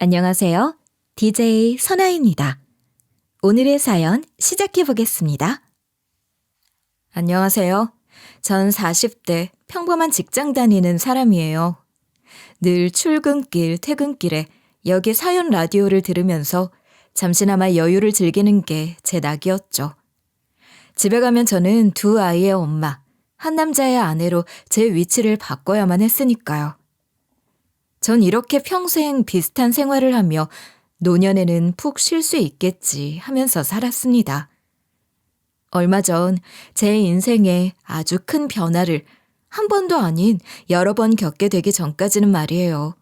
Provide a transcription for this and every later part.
안녕하세요. DJ 선아입니다. 오늘의 사연 시작해 보겠습니다. 안녕하세요. 전 40대 평범한 직장 다니는 사람이에요. 늘 출근길, 퇴근길에 여기 사연 라디오를 들으면서 잠시나마 여유를 즐기는 게 제 낙이었죠. 집에 가면 저는 두 아이의 엄마, 한 남자의 아내로 제 위치를 바꿔야만 했으니까요. 전 이렇게 평생 비슷한 생활을 하며 노년에는 푹 쉴 수 있겠지 하면서 살았습니다. 얼마 전 제 인생에 아주 큰 변화를 한 번도 아닌 여러 번 겪게 되기 전까지는 말이에요.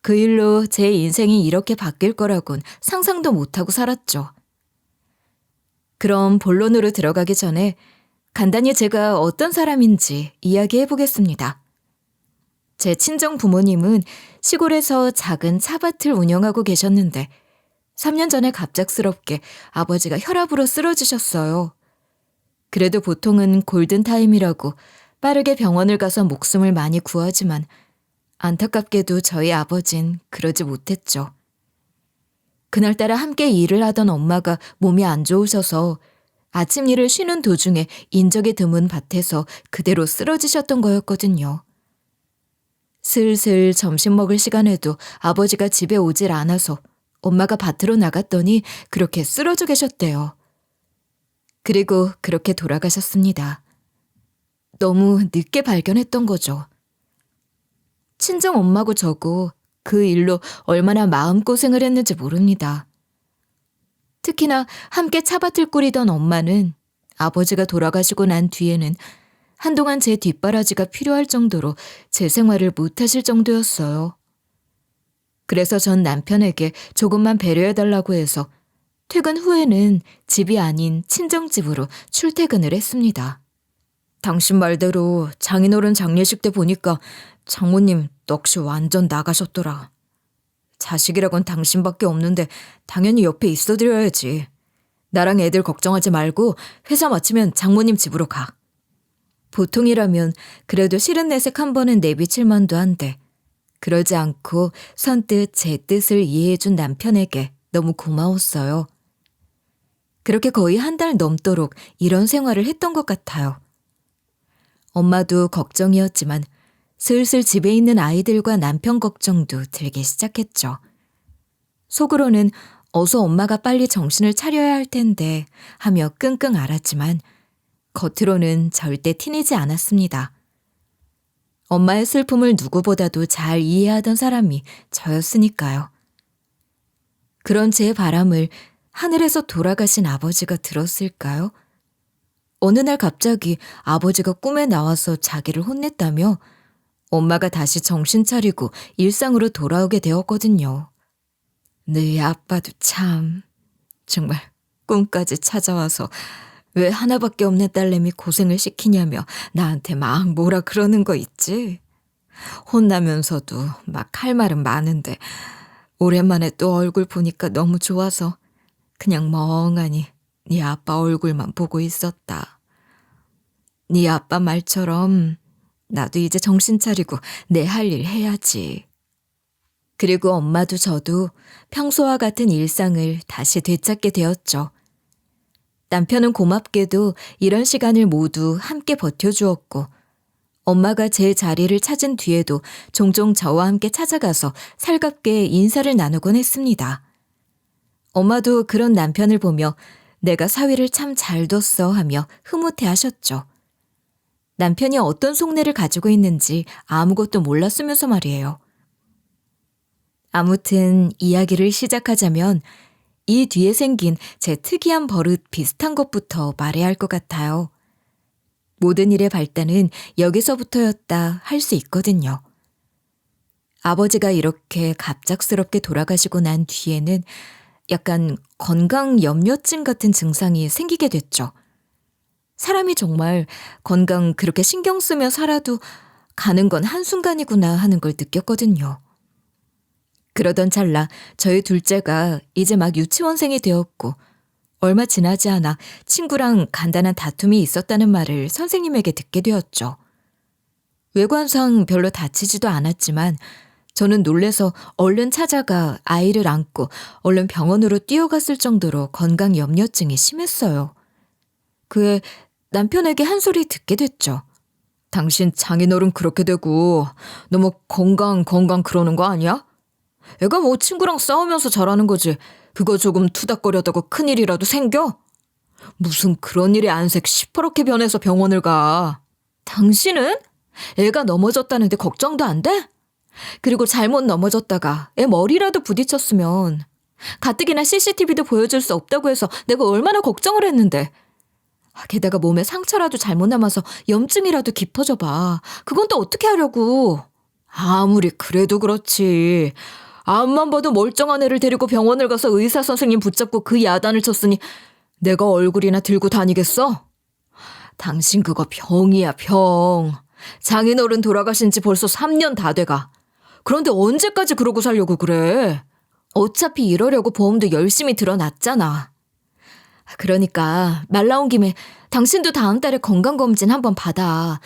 그 일로 제 인생이 이렇게 바뀔 거라곤 상상도 못하고 살았죠. 그럼 본론으로 들어가기 전에 간단히 제가 어떤 사람인지 이야기해 보겠습니다. 제 친정 부모님은 시골에서 작은 차밭을 운영하고 계셨는데 3년 전에 갑작스럽게 아버지가 혈압으로 쓰러지셨어요. 그래도 보통은 골든타임이라고 빠르게 병원을 가서 목숨을 많이 구하지만 안타깝게도 저희 아버진 그러지 못했죠. 그날따라 함께 일을 하던 엄마가 몸이 안 좋으셔서 아침 일을 쉬는 도중에 인적이 드문 밭에서 그대로 쓰러지셨던 거였거든요. 슬슬 점심 먹을 시간에도 아버지가 집에 오질 않아서 엄마가 밭으로 나갔더니 그렇게 쓰러져 계셨대요. 그리고 그렇게 돌아가셨습니다. 너무 늦게 발견했던 거죠. 친정 엄마고 저고 그 일로 얼마나 마음고생을 했는지 모릅니다. 특히나 함께 차밭을 꾸리던 엄마는 아버지가 돌아가시고 난 뒤에는 한동안 제 뒷바라지가 필요할 정도로 제 생활을 못하실 정도였어요. 그래서 전 남편에게 조금만 배려해달라고 해서 퇴근 후에는 집이 아닌 친정집으로 출퇴근을 했습니다. 당신 말대로 장인어른 장례식 때 보니까 장모님 넋이 완전 나가셨더라. 자식이라곤 당신밖에 없는데 당연히 옆에 있어드려야지. 나랑 애들 걱정하지 말고 회사 마치면 장모님 집으로 가. 보통이라면 그래도 싫은 내색 한 번은 내비칠 만도 한데 그러지 않고 선뜻 제 뜻을 이해해준 남편에게 너무 고마웠어요. 그렇게 거의 한 달 넘도록 이런 생활을 했던 것 같아요. 엄마도 걱정이었지만 슬슬 집에 있는 아이들과 남편 걱정도 들기 시작했죠. 속으로는 어서 엄마가 빨리 정신을 차려야 할 텐데 하며 끙끙 앓았지만 겉으로는 절대 티내지 않았습니다. 엄마의 슬픔을 누구보다도 잘 이해하던 사람이 저였으니까요. 그런 제 바람을 하늘에서 돌아가신 아버지가 들었을까요? 어느 날 갑자기 아버지가 꿈에 나와서 자기를 혼냈다며 엄마가 다시 정신 차리고 일상으로 돌아오게 되었거든요. 너희 아빠도 참 정말 꿈까지 찾아와서 왜 하나밖에 없는 딸내미 고생을 시키냐며 나한테 막 뭐라 그러는 거 있지? 혼나면서도 막 할 말은 많은데 오랜만에 또 얼굴 보니까 너무 좋아서 그냥 멍하니 네 아빠 얼굴만 보고 있었다. 네 아빠 말처럼 나도 이제 정신 차리고 내 할 일 해야지. 그리고 엄마도 저도 평소와 같은 일상을 다시 되찾게 되었죠. 남편은 고맙게도 이런 시간을 모두 함께 버텨주었고 엄마가 제 자리를 찾은 뒤에도 종종 저와 함께 찾아가서 살갑게 인사를 나누곤 했습니다. 엄마도 그런 남편을 보며 내가 사위를 참 잘 뒀어 하며 흐뭇해하셨죠. 남편이 어떤 속내를 가지고 있는지 아무것도 몰랐으면서 말이에요. 아무튼 이야기를 시작하자면 이 뒤에 생긴 제 특이한 버릇 비슷한 것부터 말해야 할 것 같아요. 모든 일의 발단은 여기서부터였다 할 수 있거든요. 아버지가 이렇게 갑작스럽게 돌아가시고 난 뒤에는 약간 건강 염려증 같은 증상이 생기게 됐죠. 사람이 정말 건강 그렇게 신경 쓰며 살아도 가는 건 한순간이구나 하는 걸 느꼈거든요. 그러던 찰나 저희 둘째가 이제 막 유치원생이 되었고 얼마 지나지 않아 친구랑 간단한 다툼이 있었다는 말을 선생님에게 듣게 되었죠. 외관상 별로 다치지도 않았지만 저는 놀래서 얼른 찾아가 아이를 안고 얼른 병원으로 뛰어갔을 정도로 건강 염려증이 심했어요. 그에 남편에게 한 소리 듣게 됐죠. 당신 장인어른 그렇게 되고 너무 건강 그러는 거 아니야? 애가 뭐 친구랑 싸우면서 자라는 거지. 그거 조금 투닥거려다가 큰일이라도 생겨? 무슨 그런 일에 안색 시퍼렇게 변해서 병원을 가. 당신은? 애가 넘어졌다는데 걱정도 안 돼? 그리고 잘못 넘어졌다가 애 머리라도 부딪혔으면 가뜩이나 CCTV도 보여줄 수 없다고 해서 내가 얼마나 걱정을 했는데. 게다가 몸에 상처라도 잘못 남아서 염증이라도 깊어져 봐. 그건 또 어떻게 하려고. 아무리 그래도 그렇지. 앞만 봐도 멀쩡한 애를 데리고 병원을 가서 의사 선생님 붙잡고 그 야단을 쳤으니 내가 얼굴이나 들고 다니겠어? 당신 그거 병이야, 병. 장인어른 돌아가신 지 벌써 3년 다 돼가. 그런데 언제까지 그러고 살려고 그래? 어차피 이러려고 보험도 열심히 들어놨잖아. 그러니까 말 나온 김에 당신도 다음 달에 건강검진 한번 받아.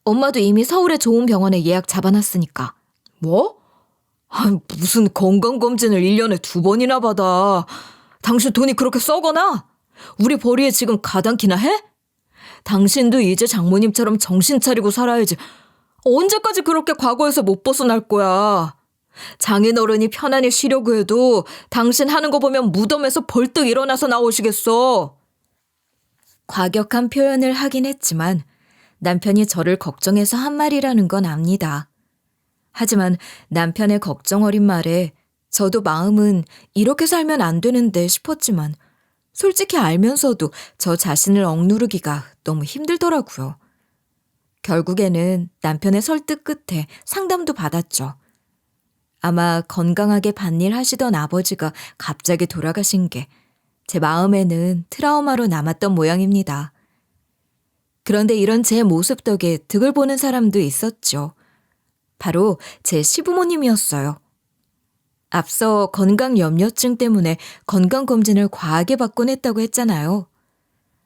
엄마도 이미 서울의 좋은 병원에 예약 잡아놨으니까. 뭐? 무슨 건강검진을 1년에 2번이나 받아. 당신 돈이 그렇게 썩어나? 우리 벌이에 지금 가당키나 해? 당신도 이제 장모님처럼 정신 차리고 살아야지. 언제까지 그렇게 과거에서 못 벗어날 거야. 장인어른이 편안히 쉬려고 해도 당신 하는 거 보면 무덤에서 벌떡 일어나서 나오시겠어. 과격한 표현을 하긴 했지만 남편이 저를 걱정해서 한 말이라는 건 압니다. 하지만 남편의 걱정 어린 말에 저도 마음은 이렇게 살면 안 되는데 싶었지만 솔직히 알면서도 저 자신을 억누르기가 너무 힘들더라고요. 결국에는 남편의 설득 끝에 상담도 받았죠. 아마 건강하게 밭일 하시던 아버지가 갑자기 돌아가신 게 제 마음에는 트라우마로 남았던 모양입니다. 그런데 이런 제 모습 덕에 득을 보는 사람도 있었죠. 바로 제 시부모님이었어요. 앞서 건강염려증 때문에 건강검진을 과하게 받곤 했다고 했잖아요.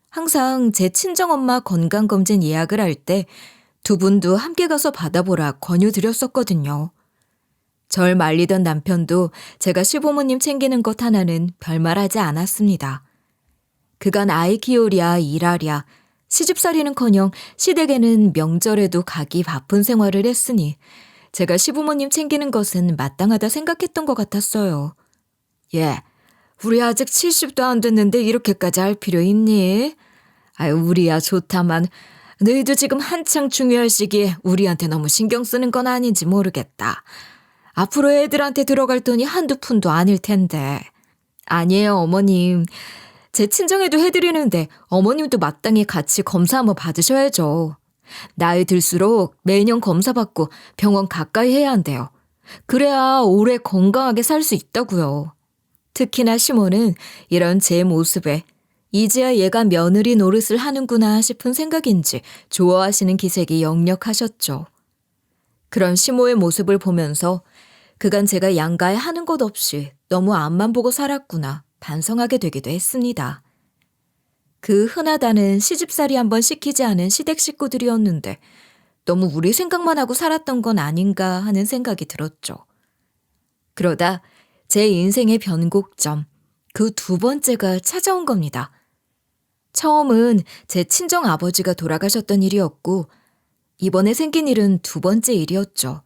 항상 제 친정엄마 건강검진 예약을 할 때 두 분도 함께 가서 받아보라 권유드렸었거든요. 절 말리던 남편도 제가 시부모님 챙기는 것 하나는 별말하지 않았습니다. 그간 아이 키우랴 일하랴 시집살이는커녕 시댁에는 명절에도 가기 바쁜 생활을 했으니 제가 시부모님 챙기는 것은 마땅하다 생각했던 것 같았어요. 예, 우리 아직 70도 안 됐는데 이렇게까지 할 필요 있니? 우리야 좋다만 너희도 지금 한창 중요할 시기에 우리한테 너무 신경 쓰는 건 아닌지 모르겠다. 앞으로 애들한테 들어갈 돈이 한두 푼도 아닐 텐데. 아니에요, 어머님. 제 친정에도 해드리는데 어머님도 마땅히 같이 검사 한번 받으셔야죠. 나이 들수록 매년 검사 받고 병원 가까이 해야 한대요. 그래야 오래 건강하게 살 수 있다고요. 특히나 시모는 이런 제 모습에 이제야 얘가 며느리 노릇을 하는구나 싶은 생각인지 좋아하시는 기색이 역력하셨죠. 그런 시모의 모습을 보면서 그간 제가 양가에 하는 것 없이 너무 앞만 보고 살았구나 반성하게 되기도 했습니다. 그 흔하다는 시집살이 한번 시키지 않은 시댁 식구들이었는데 너무 우리 생각만 하고 살았던 건 아닌가 하는 생각이 들었죠. 그러다 제 인생의 변곡점, 그 2번째가 찾아온 겁니다. 처음은 제 친정 아버지가 돌아가셨던 일이었고 이번에 생긴 일은 2번째 일이었죠.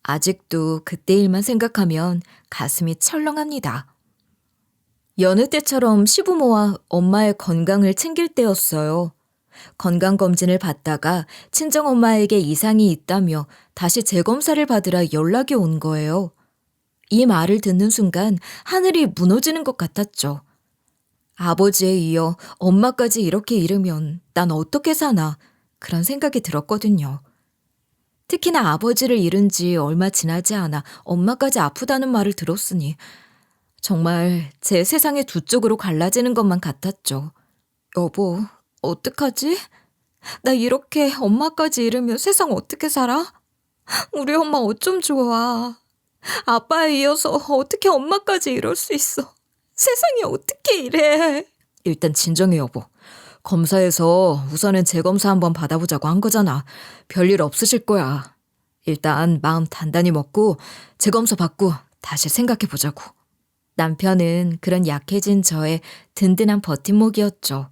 아직도 그때 일만 생각하면 가슴이 철렁합니다. 여느 때처럼 시부모와 엄마의 건강을 챙길 때였어요. 건강검진을 받다가 친정엄마에게 이상이 있다며 다시 재검사를 받으라 연락이 온 거예요. 이 말을 듣는 순간 하늘이 무너지는 것 같았죠. 아버지에 이어 엄마까지 이렇게 잃으면 난 어떻게 사나 그런 생각이 들었거든요. 특히나 아버지를 잃은 지 얼마 지나지 않아 엄마까지 아프다는 말을 들었으니 정말 제 세상의 두 쪽으로 갈라지는 것만 같았죠. 여보, 어떡하지? 나 이렇게 엄마까지 잃으면 세상 어떻게 살아? 우리 엄마 어쩜 좋아. 아빠에 이어서 어떻게 엄마까지 이럴 수 있어. 세상이 어떻게 이래. 일단 진정해 여보. 검사해서 우선은 재검사 한번 받아보자고 한 거잖아. 별일 없으실 거야. 일단 마음 단단히 먹고 재검사 받고 다시 생각해 보자고. 남편은 그런 약해진 저의 든든한 버팀목이었죠.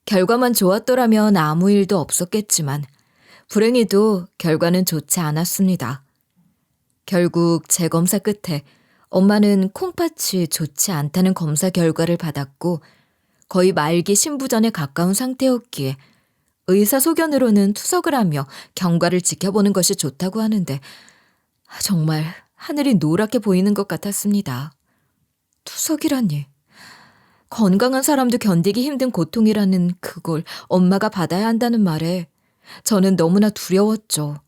결과만 좋았더라면 아무 일도 없었겠지만 불행히도 결과는 좋지 않았습니다. 결국 재검사 끝에 엄마는 콩팥이 좋지 않다는 검사 결과를 받았고 거의 말기 신부전에 가까운 상태였기에 의사 소견으로는 투석을 하며 경과를 지켜보는 것이 좋다고 하는데 정말 하늘이 노랗게 보이는 것 같았습니다. 투석이라니. 건강한 사람도 견디기 힘든 고통이라는 그걸 엄마가 받아야 한다는 말에 저는 너무나 두려웠죠.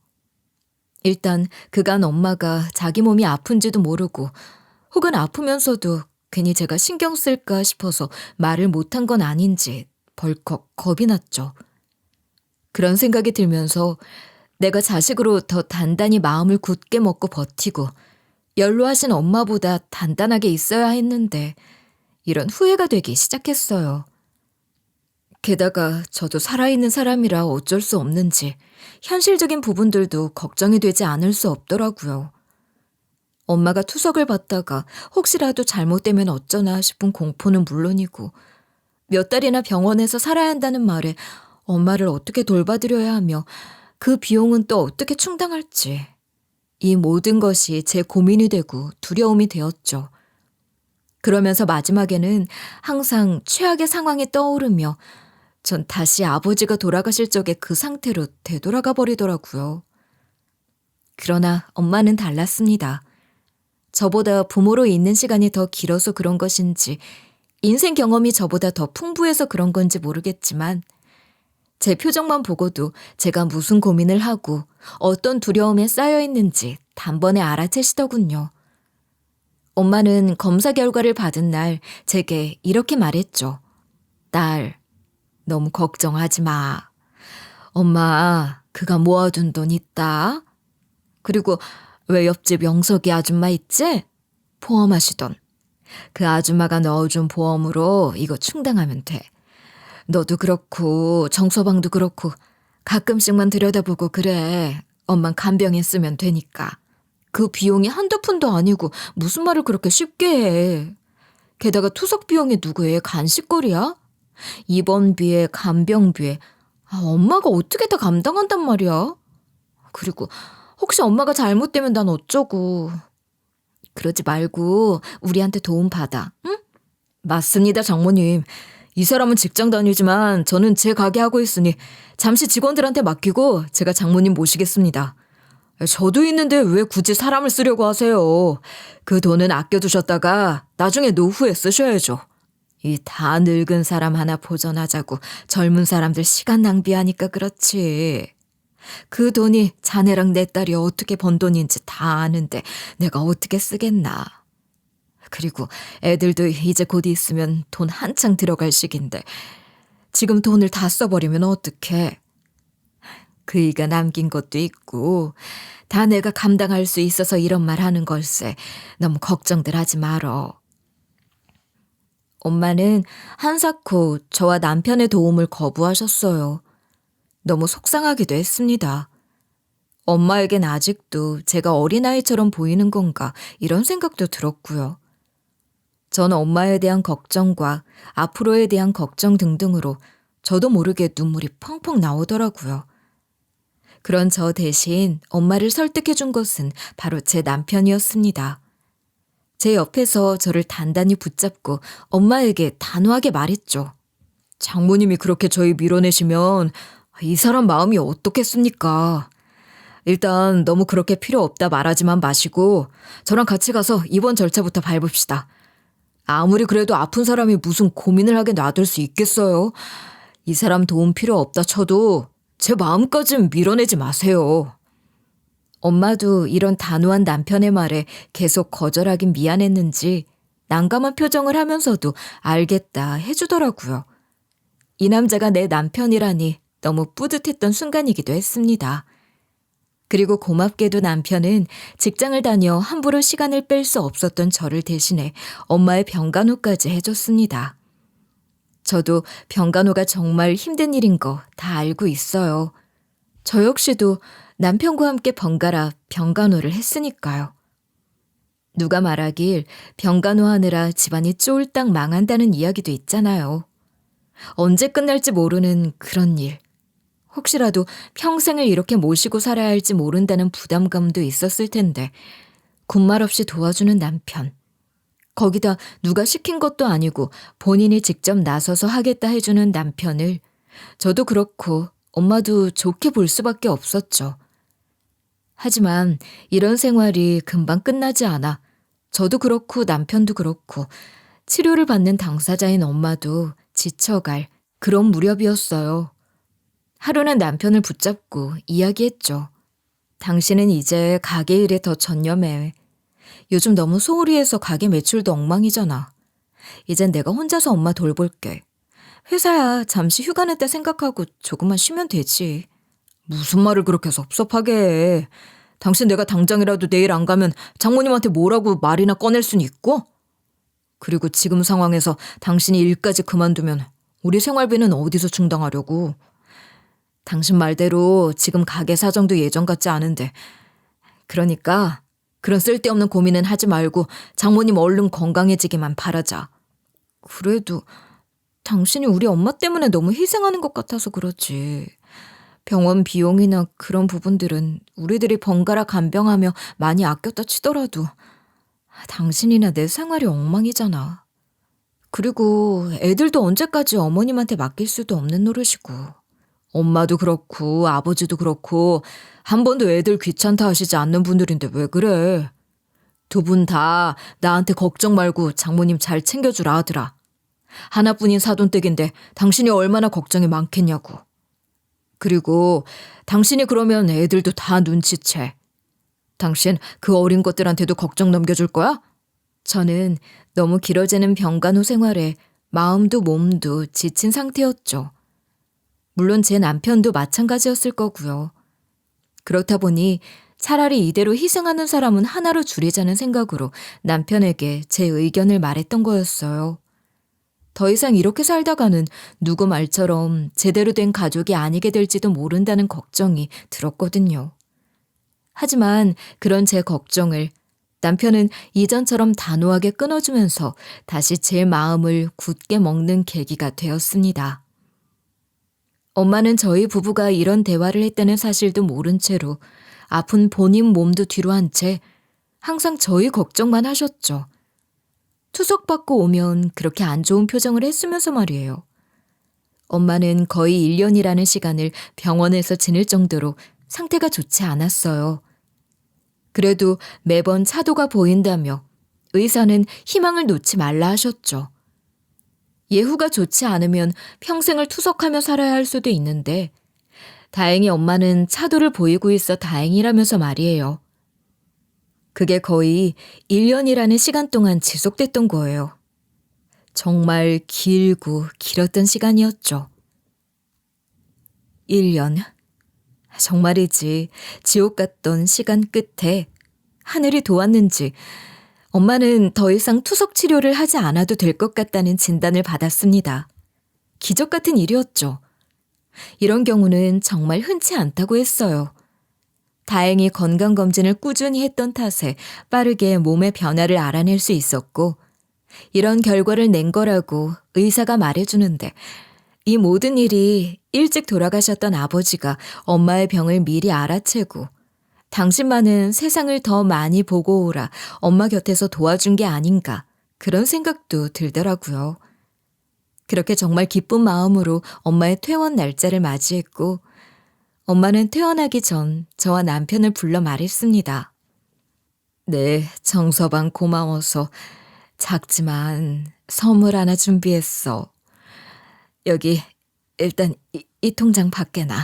일단 그간 엄마가 자기 몸이 아픈지도 모르고 혹은 아프면서도 괜히 제가 신경 쓸까 싶어서 말을 못한 건 아닌지 벌컥 겁이 났죠. 그런 생각이 들면서 내가 자식으로 더 단단히 마음을 굳게 먹고 버티고 연로하신 엄마보다 단단하게 있어야 했는데 이런 후회가 되기 시작했어요. 게다가 저도 살아있는 사람이라 어쩔 수 없는지 현실적인 부분들도 걱정이 되지 않을 수 없더라고요. 엄마가 투석을 받다가 혹시라도 잘못되면 어쩌나 싶은 공포는 물론이고 몇 달이나 병원에서 살아야 한다는 말에 엄마를 어떻게 돌봐드려야 하며 그 비용은 또 어떻게 충당할지 이 모든 것이 제 고민이 되고 두려움이 되었죠. 그러면서 마지막에는 항상 최악의 상황이 떠오르며 전 다시 아버지가 돌아가실 적에 그 상태로 되돌아가 버리더라고요. 그러나 엄마는 달랐습니다. 저보다 부모로 있는 시간이 더 길어서 그런 것인지 인생 경험이 저보다 더 풍부해서 그런 건지 모르겠지만 제 표정만 보고도 제가 무슨 고민을 하고 어떤 두려움에 쌓여 있는지 단번에 알아채시더군요. 엄마는 검사 결과를 받은 날 제게 이렇게 말했죠. 딸, 너무 걱정하지 마. 엄마, 그가 모아둔 돈 있다. 그리고 왜 옆집 영석이 아줌마 있지? 보험하시던. 그 아줌마가 넣어준 보험으로 이거 충당하면 돼. 너도 그렇고 정서방도 그렇고 가끔씩만 들여다보고 그래. 엄만 간병인 쓰면 되니까. 그 비용이 한두 푼도 아니고 무슨 말을 그렇게 쉽게 해. 게다가 투석 비용이 누구의 간식거리야? 입원비에 간병비에 엄마가 어떻게 다 감당한단 말이야? 그리고 혹시 엄마가 잘못되면 난 어쩌고. 그러지 말고 우리한테 도움 받아, 응? 맞습니다, 장모님. 이 사람은 직장 다니지만 저는 제 가게 하고 있으니 잠시 직원들한테 맡기고 제가 장모님 모시겠습니다. 저도 있는데 왜 굳이 사람을 쓰려고 하세요? 그 돈은 아껴두셨다가 나중에 노후에 쓰셔야죠. 이 다 늙은 사람 하나 보전하자고 젊은 사람들 시간 낭비하니까 그렇지. 그 돈이 자네랑 내 딸이 어떻게 번 돈인지 다 아는데 내가 어떻게 쓰겠나. 그리고 애들도 이제 곧 있으면 돈 한창 들어갈 시기인데 지금 돈을 다 써버리면 어떡해. 그이가 남긴 것도 있고 다 내가 감당할 수 있어서 이런 말 하는 걸세. 너무 걱정들 하지 말어. 엄마는 한사코 저와 남편의 도움을 거부하셨어요. 너무 속상하기도 했습니다. 엄마에겐 아직도 제가 어린아이처럼 보이는 건가 이런 생각도 들었고요. 전 엄마에 대한 걱정과 앞으로에 대한 걱정 등등으로 저도 모르게 눈물이 펑펑 나오더라고요. 그런 저 대신 엄마를 설득해 준 것은 바로 제 남편이었습니다. 제 옆에서 저를 단단히 붙잡고 엄마에게 단호하게 말했죠. 장모님이 그렇게 저희 밀어내시면 이 사람 마음이 어떻겠습니까? 일단 너무 그렇게 필요 없다 말하지만 마시고 저랑 같이 가서 입원 절차부터 밟읍시다. 아무리 그래도 아픈 사람이 무슨 고민을 하게 놔둘 수 있겠어요? 이 사람 도움 필요 없다 쳐도 제 마음까진 밀어내지 마세요. 엄마도 이런 단호한 남편의 말에 계속 거절하긴 미안했는지 난감한 표정을 하면서도 알겠다 해주더라고요. 이 남자가 내 남편이라니 너무 뿌듯했던 순간이기도 했습니다. 그리고 고맙게도 남편은 직장을 다녀 함부로 시간을 뺄 수 없었던 저를 대신해 엄마의 병간호까지 해줬습니다. 저도 병간호가 정말 힘든 일인 거 다 알고 있어요. 저 역시도 남편과 함께 번갈아 병간호를 했으니까요. 누가 말하길 병간호하느라 집안이 쫄딱 망한다는 이야기도 있잖아요. 언제 끝날지 모르는 그런 일. 혹시라도 평생을 이렇게 모시고 살아야 할지 모른다는 부담감도 있었을 텐데 군말 없이 도와주는 남편. 거기다 누가 시킨 것도 아니고 본인이 직접 나서서 하겠다 해주는 남편을 저도 그렇고 엄마도 좋게 볼 수밖에 없었죠. 하지만 이런 생활이 금방 끝나지 않아 저도 그렇고 남편도 그렇고 치료를 받는 당사자인 엄마도 지쳐갈 그런 무렵이었어요. 하루는 남편을 붙잡고 이야기했죠. 당신은 이제 가게 일에 더 전념해. 요즘 너무 소홀히 해서 가게 매출도 엉망이잖아. 이젠 내가 혼자서 엄마 돌볼게. 회사야 잠시 휴가 냈다 생각하고 조금만 쉬면 되지. 무슨 말을 그렇게 섭섭하게 해. 당신 내가 당장이라도 내일 안 가면 장모님한테 뭐라고 말이나 꺼낼 순 있고? 그리고 지금 상황에서 당신이 일까지 그만두면 우리 생활비는 어디서 충당하려고. 당신 말대로 지금 가게 사정도 예전 같지 않은데. 그러니까 그런 쓸데없는 고민은 하지 말고 장모님 얼른 건강해지기만 바라자. 그래도 당신이 우리 엄마 때문에 너무 희생하는 것 같아서 그렇지. 병원 비용이나 그런 부분들은 우리들이 번갈아 간병하며 많이 아꼈다 치더라도 당신이나 내 생활이 엉망이잖아. 그리고 애들도 언제까지 어머님한테 맡길 수도 없는 노릇이고. 엄마도 그렇고 아버지도 그렇고 한 번도 애들 귀찮다 하시지 않는 분들인데 왜 그래? 두 분 다 나한테 걱정 말고 장모님 잘 챙겨주라 하더라. 하나뿐인 사돈댁인데 당신이 얼마나 걱정이 많겠냐고. 그리고 당신이 그러면 애들도 다 눈치채. 당신 그 어린 것들한테도 걱정 넘겨줄 거야? 저는 너무 길어지는 병간호 생활에 마음도 몸도 지친 상태였죠. 물론 제 남편도 마찬가지였을 거고요. 그렇다 보니 차라리 이대로 희생하는 사람은 하나로 줄이자는 생각으로 남편에게 제 의견을 말했던 거였어요. 더 이상 이렇게 살다가는 누구 말처럼 제대로 된 가족이 아니게 될지도 모른다는 걱정이 들었거든요. 하지만 그런 제 걱정을 남편은 이전처럼 단호하게 끊어주면서 다시 제 마음을 굳게 먹는 계기가 되었습니다. 엄마는 저희 부부가 이런 대화를 했다는 사실도 모른 채로 아픈 본인 몸도 뒤로 한 채 항상 저희 걱정만 하셨죠. 투석받고 오면 그렇게 안 좋은 표정을 했으면서 말이에요. 엄마는 거의 1년이라는 시간을 병원에서 지낼 정도로 상태가 좋지 않았어요. 그래도 매번 차도가 보인다며 의사는 희망을 놓지 말라 하셨죠. 예후가 좋지 않으면 평생을 투석하며 살아야 할 수도 있는데 다행히 엄마는 차도를 보이고 있어 다행이라면서 말이에요. 그게 거의 1년이라는 시간 동안 지속됐던 거예요. 정말 길고 길었던 시간이었죠. 1년. 정말이지 지옥 같던 시간 끝에 하늘이 도왔는지 엄마는 더 이상 투석 치료를 하지 않아도 될 것 같다는 진단을 받았습니다. 기적 같은 일이었죠. 이런 경우는 정말 흔치 않다고 했어요. 다행히 건강검진을 꾸준히 했던 탓에 빠르게 몸의 변화를 알아낼 수 있었고 이런 결과를 낸 거라고 의사가 말해주는데 이 모든 일이 일찍 돌아가셨던 아버지가 엄마의 병을 미리 알아채고 당신만은 세상을 더 많이 보고 오라 엄마 곁에서 도와준 게 아닌가 그런 생각도 들더라고요. 그렇게 정말 기쁜 마음으로 엄마의 퇴원 날짜를 맞이했고 엄마는 퇴원하기 전 저와 남편을 불러 말했습니다. 네, 정서방 고마워서 작지만 선물 하나 준비했어. 여기 일단 이 통장 밖에 놔.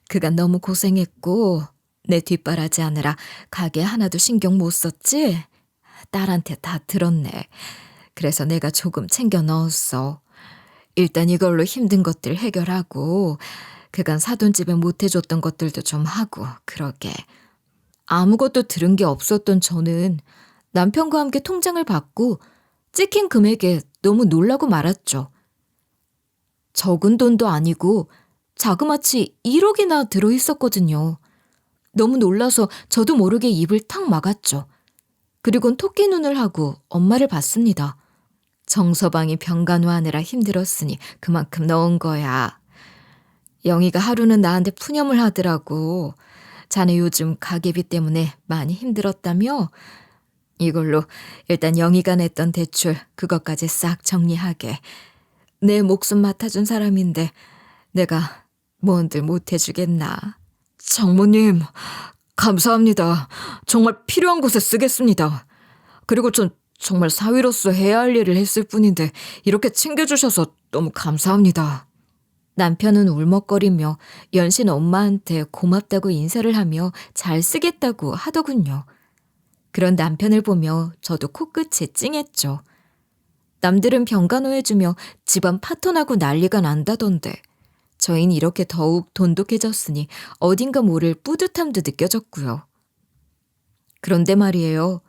그간 너무 고생했고 내 뒷바라지 하느라 가게 하나도 신경 못 썼지? 딸한테 다 들었네. 그래서 내가 조금 챙겨 넣었어. 일단 이걸로 힘든 것들 해결하고 그간 사돈집에 못 해줬던 것들도 좀 하고 그러게. 아무것도 들은 게 없었던 저는 남편과 함께 통장을 받고 찍힌 금액에 너무 놀라고 말았죠. 적은 돈도 아니고 자그마치 1억이나 들어있었거든요. 너무 놀라서 저도 모르게 입을 탁 막았죠. 그리곤 토끼 눈을 하고 엄마를 봤습니다. 정서방이 병간호하느라 힘들었으니 그만큼 넣은 거야. 영희가 하루는 나한테 푸념을 하더라고. 자네 요즘 가계비 때문에 많이 힘들었다며? 이걸로 일단 영희가 냈던 대출 그것까지 싹 정리하게. 내 목숨 맡아준 사람인데 내가 뭔들 못해주겠나. 장모님, 감사합니다. 정말 필요한 곳에 쓰겠습니다. 그리고 전 정말 사위로서 해야 할 일을 했을 뿐인데 이렇게 챙겨주셔서 너무 감사합니다. 남편은 울먹거리며 연신 엄마한테 고맙다고 인사를 하며 잘 쓰겠다고 하더군요. 그런 남편을 보며 저도 코끝이 찡했죠. 남들은 병간호해주며 집안 파토나고 난리가 난다던데 저희는 이렇게 더욱 돈독해졌으니 어딘가 모를 뿌듯함도 느껴졌고요. 그런데 말이에요.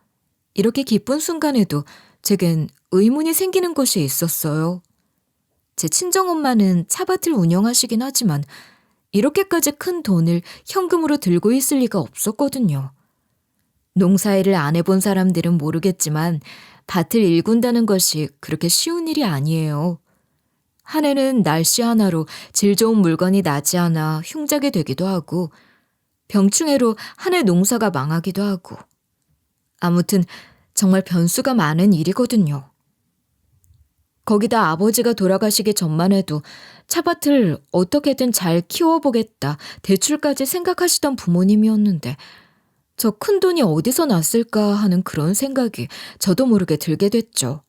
이렇게 기쁜 순간에도 제겐 의문이 생기는 것이 있었어요. 제 친정엄마는 차밭을 운영하시긴 하지만 이렇게까지 큰 돈을 현금으로 들고 있을 리가 없었거든요. 농사일을 안 해본 사람들은 모르겠지만 밭을 일군다는 것이 그렇게 쉬운 일이 아니에요. 한 해는 날씨 하나로 질 좋은 물건이 나지 않아 흉작이 되기도 하고 병충해로 한 해 농사가 망하기도 하고 아무튼 정말 변수가 많은 일이거든요. 거기다 아버지가 돌아가시기 전만 해도 차밭을 어떻게든 잘 키워보겠다 대출까지 생각하시던 부모님이었는데 저 큰돈이 어디서 났을까 하는 그런 생각이 저도 모르게 들게 됐죠.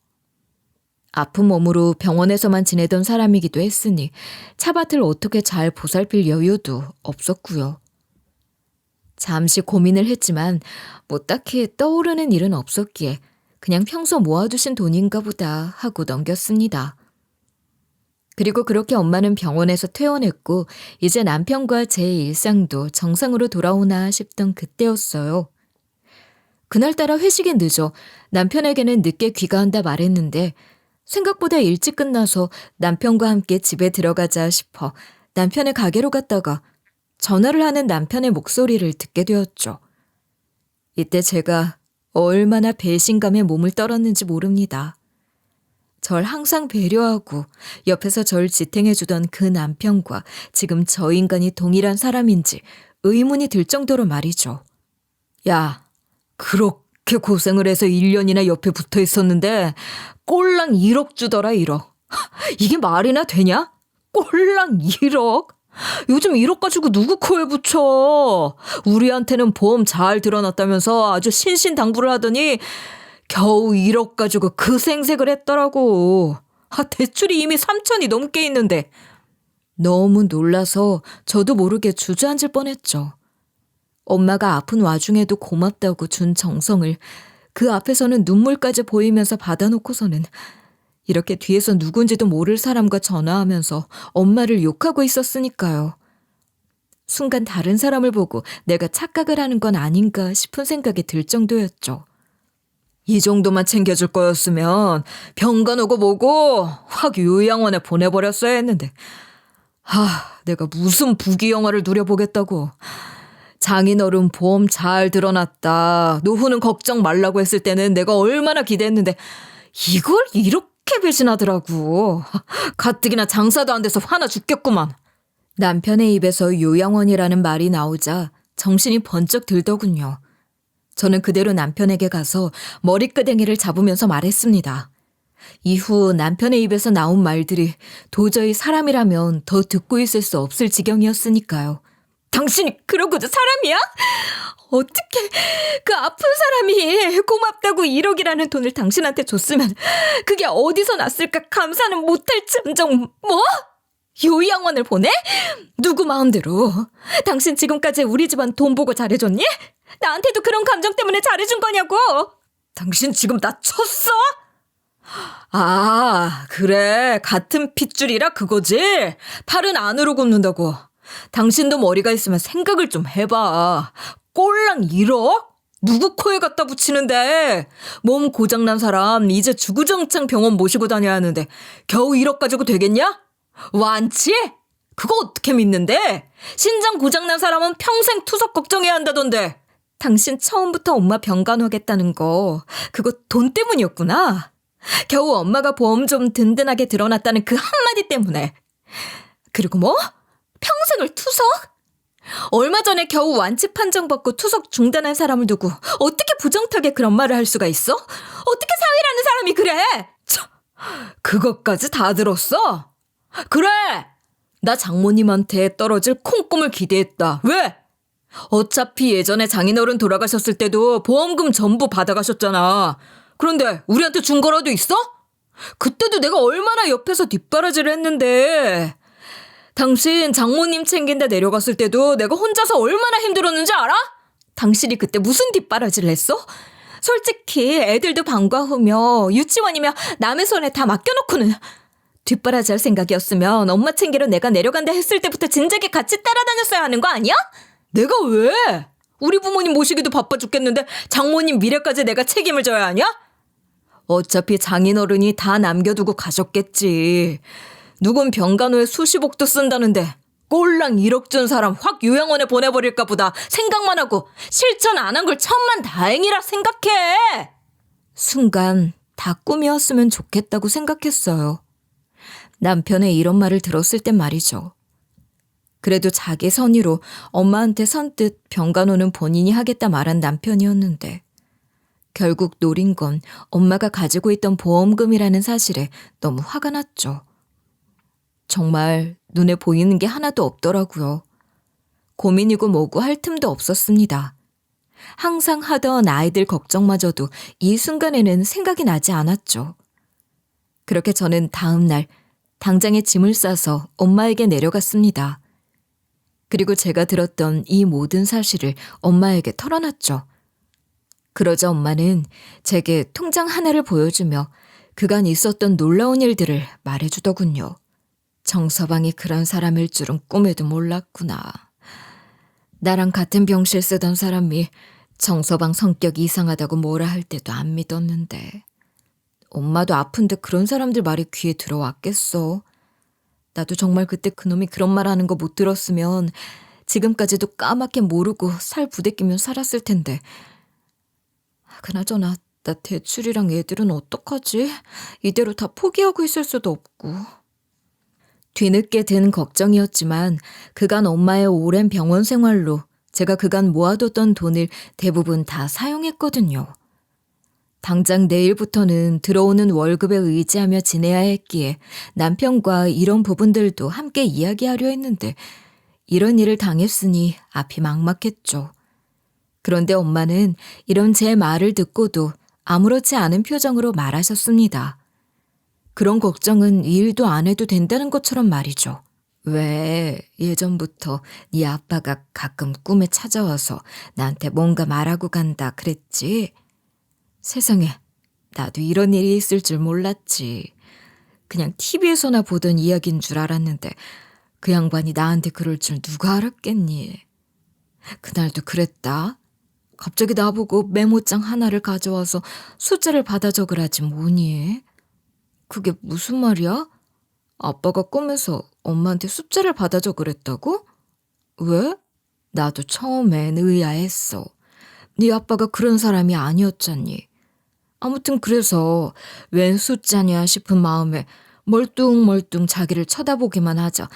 아픈 몸으로 병원에서만 지내던 사람이기도 했으니 차밭을 어떻게 잘 보살필 여유도 없었고요. 잠시 고민을 했지만 뭐 딱히 떠오르는 일은 없었기에 그냥 평소 모아두신 돈인가 보다 하고 넘겼습니다. 그리고 그렇게 엄마는 병원에서 퇴원했고 이제 남편과 제 일상도 정상으로 돌아오나 싶던 그때였어요. 그날따라 회식이 늦어 남편에게는 늦게 귀가한다 말했는데 생각보다 일찍 끝나서 남편과 함께 집에 들어가자 싶어 남편의 가게로 갔다가 전화를 하는 남편의 목소리를 듣게 되었죠. 이때 제가 얼마나 배신감에 몸을 떨었는지 모릅니다. 절 항상 배려하고 옆에서 절 지탱해주던 그 남편과 지금 저 인간이 동일한 사람인지 의문이 들 정도로 말이죠. 야, 그렇게 고생을 해서 1년이나 옆에 붙어 있었는데 꼴랑 1억 주더라 1억. 이게 말이나 되냐? 꼴랑 1억? 요즘 1억 가지고 누구 코에 붙여? 우리한테는 보험 잘 들어놨다면서 아주 신신당부를 하더니 겨우 1억 가지고 그 생색을 했더라고. 대출이 이미 3천이 넘게 있는데. 너무 놀라서 저도 모르게 주저앉을 뻔했죠. 엄마가 아픈 와중에도 고맙다고 준 정성을 그 앞에서는 눈물까지 보이면서 받아놓고서는 이렇게 뒤에서 누군지도 모를 사람과 전화하면서 엄마를 욕하고 있었으니까요. 순간 다른 사람을 보고 내가 착각을 하는 건 아닌가 싶은 생각이 들 정도였죠. 이 정도만 챙겨줄 거였으면 병간 오고 뭐고 확 요양원에 보내버렸어야 했는데 내가 무슨 부귀영화를 누려보겠다고. 장인어른 보험 잘 들어놨다. 노후는 걱정 말라고 했을 때는 내가 얼마나 기대했는데 이걸 이렇게 배신하더라고. 가뜩이나 장사도 안 돼서 화나 죽겠구만. 남편의 입에서 요양원이라는 말이 나오자 정신이 번쩍 들더군요. 저는 그대로 남편에게 가서 머리끄댕이를 잡으면서 말했습니다. 이후 남편의 입에서 나온 말들이 도저히 사람이라면 더 듣고 있을 수 없을 지경이었으니까요. 당신이 그러고도 사람이야? 어떻게 그 아픈 사람이 고맙다고 1억이라는 돈을 당신한테 줬으면 그게 어디서 났을까 감사는 못할지언정 뭐? 요양원을 보내? 누구 마음대로. 당신 지금까지 우리 집안 돈 보고 잘해줬니? 나한테도 그런 감정 때문에 잘해준 거냐고. 당신 지금 나 쳤어? 그래. 같은 핏줄이라 그거지? 팔은 안으로 굽는다고. 당신도 머리가 있으면 생각을 좀 해봐. 꼴랑 1억? 누구 코에 갖다 붙이는데. 몸 고장난 사람 이제 주구장창 병원 모시고 다녀야 하는데 겨우 1억 가지고 되겠냐? 완치? 그거 어떻게 믿는데? 신장 고장난 사람은 평생 투석 걱정해야 한다던데. 당신 처음부터 엄마 병간호하겠다는 거 그거 돈 때문이었구나. 겨우 엄마가 보험 좀 든든하게 들어놨다는 그 한마디 때문에. 그리고 뭐? 평생을 투석? 얼마 전에 겨우 완치 판정 받고 투석 중단한 사람을 두고 어떻게 부정타게 그런 말을 할 수가 있어? 어떻게 사위라는 사람이 그래? 그것까지 다 들었어? 그래! 나 장모님한테 떨어질 콩꿈을 기대했다. 왜? 어차피 예전에 장인어른 돌아가셨을 때도 보험금 전부 받아가셨잖아. 그런데 우리한테 준 거라도 있어? 그때도 내가 얼마나 옆에서 뒷바라지를 했는데. 당신 장모님 챙긴데 내려갔을 때도 내가 혼자서 얼마나 힘들었는지 알아? 당신이 그때 무슨 뒷바라지를 했어? 솔직히 애들도 방과 후며 유치원이며 남의 손에 다 맡겨놓고는 뒷바라지 할 생각이었으면 엄마 챙기러 내가 내려간다 했을 때부터 진작에 같이 따라다녔어야 하는 거 아니야? 내가 왜? 우리 부모님 모시기도 바빠 죽겠는데 장모님 미래까지 내가 책임을 져야 하냐? 어차피 장인어른이 다 남겨두고 가셨겠지. 누군 병간호에 수십억도 쓴다는데 꼴랑 1억 준 사람 확 요양원에 보내버릴까 보다 생각만 하고 실천 안 한 걸 천만 다행이라 생각해. 순간 다 꿈이었으면 좋겠다고 생각했어요. 남편의 이런 말을 들었을 땐 말이죠. 그래도 자기 선의로 엄마한테 선뜻 병간호는 본인이 하겠다 말한 남편이었는데 결국 노린 건 엄마가 가지고 있던 보험금이라는 사실에 너무 화가 났죠. 정말 눈에 보이는 게 하나도 없더라고요. 고민이고 뭐고 할 틈도 없었습니다. 항상 하던 아이들 걱정마저도 이 순간에는 생각이 나지 않았죠. 그렇게 저는 다음 날 당장에 짐을 싸서 엄마에게 내려갔습니다. 그리고 제가 들었던 이 모든 사실을 엄마에게 털어놨죠. 그러자 엄마는 제게 통장 하나를 보여주며 그간 있었던 놀라운 일들을 말해주더군요. 정서방이 그런 사람일 줄은 꿈에도 몰랐구나. 나랑 같은 병실 쓰던 사람이 정서방 성격이 이상하다고 뭐라 할 때도 안 믿었는데 엄마도 아픈데 그런 사람들 말이 귀에 들어왔겠어. 나도 정말 그때 그놈이 그런 말 하는 거 못 들었으면 지금까지도 까맣게 모르고 살 부대끼며 살았을 텐데. 그나저나 나 대출이랑 애들은 어떡하지? 이대로 다 포기하고 있을 수도 없고. 뒤늦게 든 걱정이었지만 그간 엄마의 오랜 병원 생활로 제가 그간 모아뒀던 돈을 대부분 다 사용했거든요. 당장 내일부터는 들어오는 월급에 의지하며 지내야 했기에 남편과 이런 부분들도 함께 이야기하려 했는데 이런 일을 당했으니 앞이 막막했죠. 그런데 엄마는 이런 제 말을 듣고도 아무렇지 않은 표정으로 말하셨습니다. 그런 걱정은 일도 안 해도 된다는 것처럼 말이죠. 왜 예전부터 네 아빠가 가끔 꿈에 찾아와서 나한테 뭔가 말하고 간다 그랬지? 세상에, 나도 이런 일이 있을 줄 몰랐지. 그냥 TV에서나 보던 이야기인 줄 알았는데 그 양반이 나한테 그럴 줄 누가 알았겠니? 그날도 그랬다. 갑자기 나보고 메모장 하나를 가져와서 숫자를 받아 적으라지 뭐니? 그게 무슨 말이야? 아빠가 꿈에서 엄마한테 숫자를 받아 적으랬다고? 왜? 나도 처음엔 의아했어. 네 아빠가 그런 사람이 아니었잖니. 아무튼 그래서 웬 숫자냐 싶은 마음에 멀뚱멀뚱 자기를 쳐다보기만 하자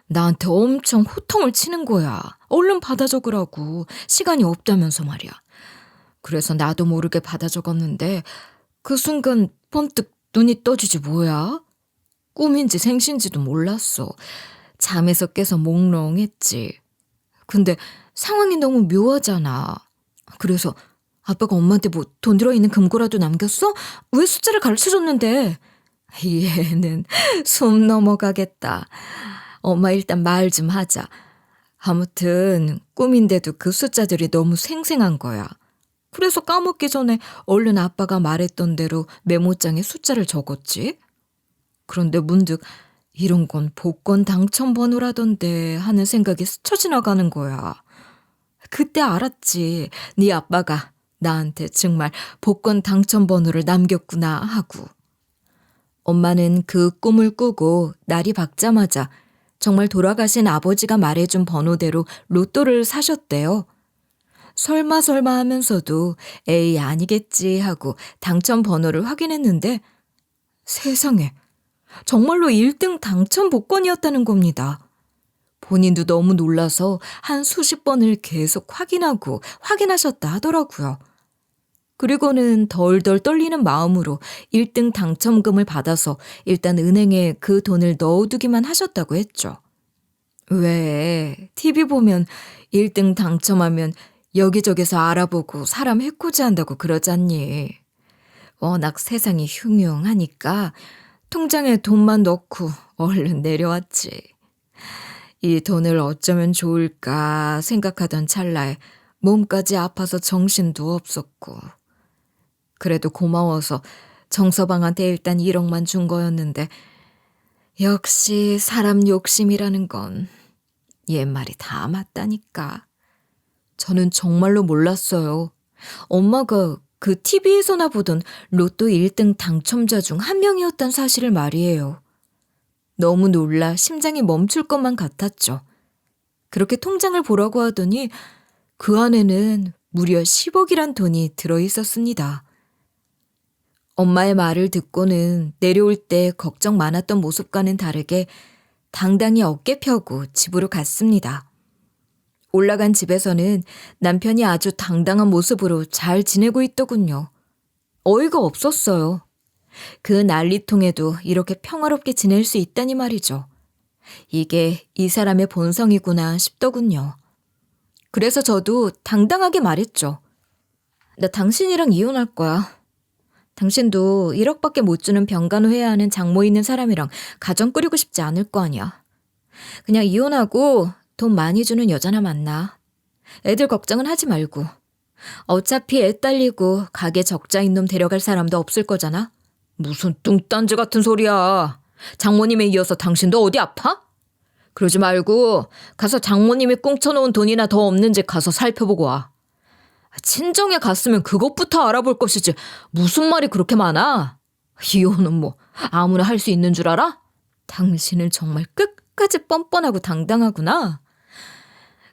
나한테 엄청 호통을 치는 거야. 얼른 받아 적으라고. 시간이 없다면서 말이야. 그래서 나도 모르게 받아 적었는데 그 순간 번뜩 눈이 떠지지 뭐야? 꿈인지 생신지도 몰랐어. 잠에서 깨서 몽롱했지. 근데 상황이 너무 묘하잖아. 그래서 아빠가 엄마한테 뭐 돈 들어있는 금고라도 남겼어? 왜 숫자를 가르쳐줬는데? 얘는 숨 넘어가겠다. 엄마 일단 말 좀 하자. 아무튼 꿈인데도 그 숫자들이 너무 생생한 거야. 그래서 까먹기 전에 얼른 아빠가 말했던 대로 메모장에 숫자를 적었지. 그런데 문득 이런 건 복권 당첨 번호라던데 하는 생각이 스쳐 지나가는 거야. 그때 알았지. 네 아빠가 나한테 정말 복권 당첨 번호를 남겼구나 하고. 엄마는 그 꿈을 꾸고 날이 밝자마자 정말 돌아가신 아버지가 말해준 번호대로 로또를 사셨대요. 설마 하면서도 에이 아니겠지 하고 당첨 번호를 확인했는데 세상에 정말로 1등 당첨 복권이었다는 겁니다. 본인도 너무 놀라서 한 수십 번을 계속 확인하셨다 하더라고요. 그리고는 덜덜 떨리는 마음으로 1등 당첨금을 받아서 일단 은행에 그 돈을 넣어두기만 하셨다고 했죠. 왜 TV 보면 1등 당첨하면 여기저기서 알아보고 사람 해코지한다고 그러잖니. 워낙 세상이 흉흉하니까 통장에 돈만 넣고 얼른 내려왔지. 이 돈을 어쩌면 좋을까 생각하던 찰나에 몸까지 아파서 정신도 없었고. 그래도 고마워서 정서방한테 일단 1억만 준 거였는데 역시 사람 욕심이라는 건 옛말이 다 맞다니까. 저는 정말로 몰랐어요. 엄마가 그 TV에서나 보던 로또 1등 당첨자 중 한 명이었단 사실을 말이에요. 너무 놀라 심장이 멈출 것만 같았죠. 그렇게 통장을 보라고 하더니 그 안에는 무려 10억이란 돈이 들어있었습니다. 엄마의 말을 듣고는 내려올 때 걱정 많았던 모습과는 다르게 당당히 어깨 펴고 집으로 갔습니다. 올라간 집에서는 남편이 아주 당당한 모습으로 잘 지내고 있더군요. 어이가 없었어요. 그 난리통에도 이렇게 평화롭게 지낼 수 있다니 말이죠. 이게 이 사람의 본성이구나 싶더군요. 그래서 저도 당당하게 말했죠. 나 당신이랑 이혼할 거야. 당신도 1억밖에 못 주는 병간호해야 하는 장모 있는 사람이랑 가정 꾸리고 싶지 않을 거 아니야. 그냥 이혼하고 돈 많이 주는 여자나 만나. 애들 걱정은 하지 말고. 어차피 애 딸리고 가게 적자인 놈 데려갈 사람도 없을 거잖아. 무슨 뚱딴지 같은 소리야. 장모님에 이어서 당신도 어디 아파? 그러지 말고 가서 장모님이 꽁쳐놓은 돈이나 더 없는지 가서 살펴보고 와. 친정에 갔으면 그것부터 알아볼 것이지 무슨 말이 그렇게 많아? 이혼은 뭐 아무나 할 수 있는 줄 알아? 당신은 정말 끝까지 뻔뻔하고 당당하구나.